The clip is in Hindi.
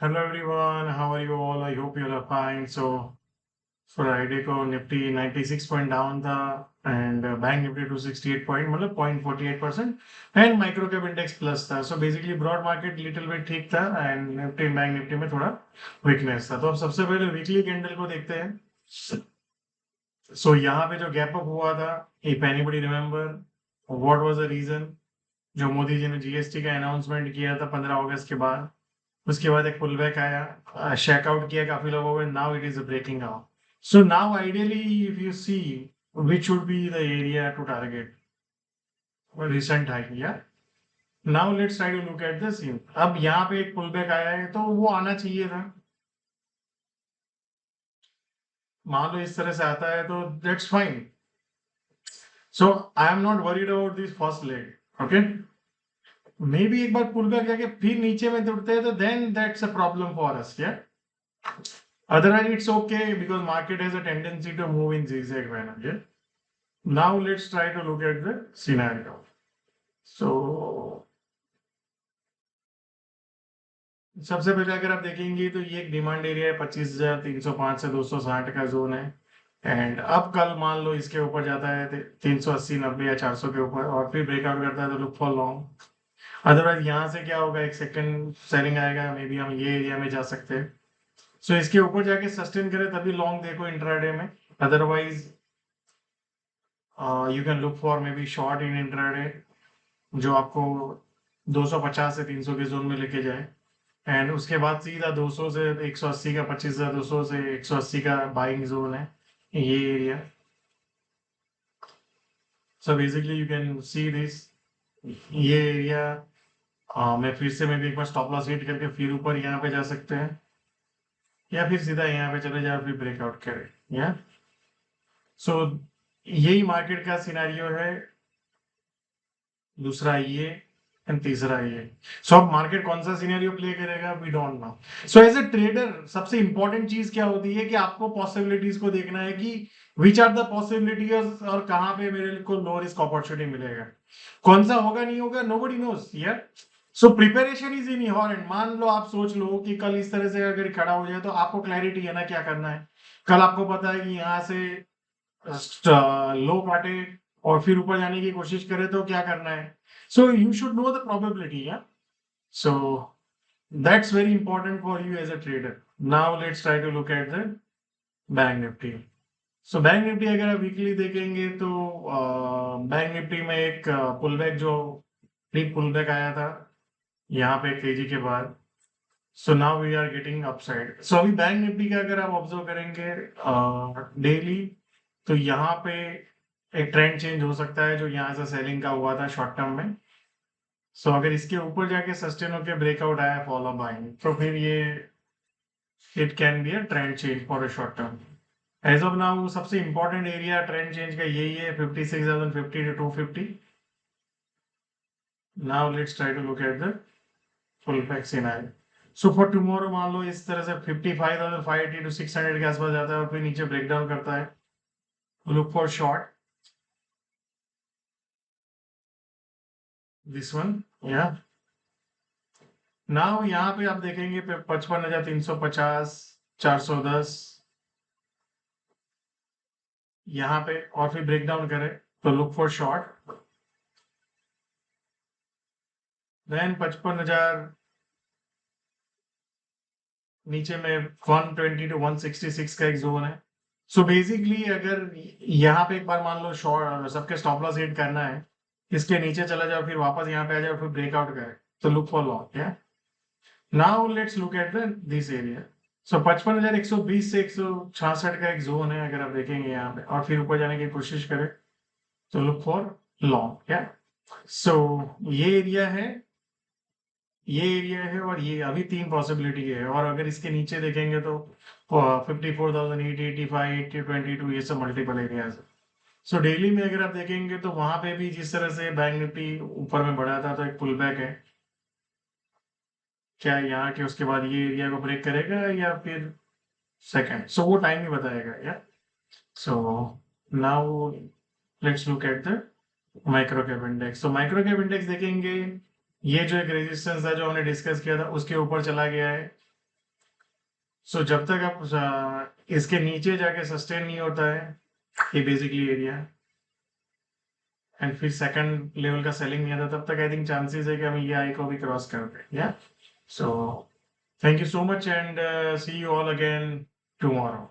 Hello everyone, how are you all? I hope you all are fine. So Friday को निफ्टी 96 पॉइंट डाउन था एंड बैंक निफ्टी 268 पॉइंट मतलब 0.48% and micro cap index plus था. So basically broad market little bit ठीक था एंड निफ्टी बैंक निफ्टी में थोड़ा वीकनेस था. तो अब सबसे पहले वीकली कैंडल को देखते हैं. यहाँ पे जो गैप अप हुआ था, if anybody remember what was the reason, जो मोदी जी ने जीएसटी का अनाउंसमेंट किया था 15 अगस्त के बाद, उसके बाद एक पुल बैक आया, शेक आउट किया काफी लोगों ने. Now it is breaking out. So now ideally if you see which should be the area to target recent high. Yeah now let's try to look at this. अब यहाँ पे एक पुल बैक आया है तो वो आना चाहिए था. मान लो इस तरह से आता है तो that's fine. So I am not worried about this first leg. Okay, may be एक बार पुल बैक करके फिर नीचे में उठते हैं तो then that's a problem for us. या otherwise it's okay because market has a tendency to move in zigzag manner. Yeah. Now let's try to look at the scenario. So सबसे पहले अगर आप देखेंगे तो ये एक डिमांड एरिया है, 25,305 से 260 का जोन है. एंड अब कल मान लो इसके ऊपर जाता है 380, 90 या 400 के ऊपर और फिर ब्रेकआउट करता है तो लुक फॉर लॉन्ग. अदरवाइज यहाँ से क्या होगा, एक सेकंड सेलिंग आएगा, मे बी हम ये एरिया में जा सकते हैं. सो इसके ऊपर जाके सस्टेन करे तभी लॉन्ग देखो इंट्राडे में. Otherwise you can look for may be short in intraday जो आपको 250 से 300 के जोन में लेके जाए. एंड उसके बाद सीधा 200 से 180 का, 25,200 से 180 का बाइंग जोन है ये area. So basically you can see this ये एरिया. मैं फिर से भी एक बार स्टॉप लॉस हिट करके फिर ऊपर यहाँ पे जा सकते हैं या फिर सीधा यहाँ पे चले जाए फिर ब्रेकआउट करें. या सो यही मार्केट का सिनेरियो है. दूसरा ये एंड तीसरा ये. सो अब मार्केट कौन सा सिनेरियो प्ले करेगा we don't know. So as a trader सबसे इंपॉर्टेंट चीज क्या होती है कि आपको पॉसिबिलिटीज को देखना है कि विच आर द पॉसिबिलिटीज और कहाँ पे मेरे को लो रिस्क अपॉर्चुनिटी मिलेगा. कौन सा होगा नहीं होगा नोबडी नोस. यार so preparation is in your and. मान लो आप सोच लो कि कल इस तरह से अगर खड़ा हो जाए तो आपको क्लैरिटी है ना क्या करना है. कल आपको पता है कि यहाँ से लो काटे और फिर ऊपर जाने की कोशिश करे तो क्या करना है. So you should know the probability. Yeah so that's very important for you as a trader. Now let's try to look at the bank Nifty. So bank Nifty अगर आप वीकली देखेंगे तो बैंक निफ्टी में एक पुल बैक जो डीप पुल बैक आया था यहाँ पे तेजी के बाद. So now we are getting upside. So अभी बैंक निफ्टी का अगर आप ऑब्जर्व करेंगे डेली तो यहाँ पे एक ट्रेंड चेंज हो सकता है जो यहाँ से सेलिंग का हुआ था शॉर्ट टर्म में. सो अगर इसके ऊपर जाके सस्टेन होकर ब्रेकआउट आया फॉलो बाइंग तो फिर ये it can be a trend change for a short term. As of now सबसे इंपॉर्टेंट एरिया ट्रेंड चेंज का यही है 56,050 to 250. Now let's try to look at the full back scenario. So for tomorrow मान लो इस तरह से 55,580 to 600 के आसपास जाता है और फिर नीचे ब्रेकडाउन करता है. Look for short this one. या नाउ यहाँ पे आप देखेंगे 55,350, 410 यहाँ पे और फिर ब्रेकडाउन करे तो लुक फॉर शॉर्ट. देन 55,000 नीचे में 120 to 166 का एक जोन है. सो बेसिकली अगर यहाँ पे एक बार मान लो शॉर्ट सबके स्टॉप लॉस हिट करना है, इसके नीचे चला जाओ फिर वापस यहाँ पे आ जाओ फिर ब्रेकआउट करे तो look for long. Yeah now let's look at the this area. So 55,120 से 166 का एक जोन है अगर आप देखेंगे यहाँ पे और फिर ऊपर जाने की कोशिश करें तो लुक फॉर लॉन्ग. या सो ये एरिया है और ये अभी तीन पॉसिबिलिटी है. और अगर इसके नीचे देखेंगे तो 54,885, 8022 ये सब मल्टीपल एरियाज है. सो डेली में अगर आप देखेंगे तो वहां पे भी जिस तरह से बैंक निफ्टी ऊपर में बढ़ा था तो एक पुल बैक है. क्या यहाँ के उसके बाद ये एरिया को ब्रेक करेगा या फिर सेकंड. सो वो टाइम ही बताएगा. या so now let's look at the micro cap index. तो माइक्रो कैप इंडेक्स देखेंगे ये जो एक रेजिस्टेंस था जो हमने डिस्कस किया था उसके ऊपर चला गया है सो जब तक आप इसके नीचे जाके सस्टेन नहीं होता है ये बेसिकली एरिया, एंड फिर सेकंड लेवल का सेलिंग नहीं आता, तब तक आई थिंक चांसेस है कि हम ये आई को भी क्रॉस कर दें। या so thank you so much and see you all again tomorrow.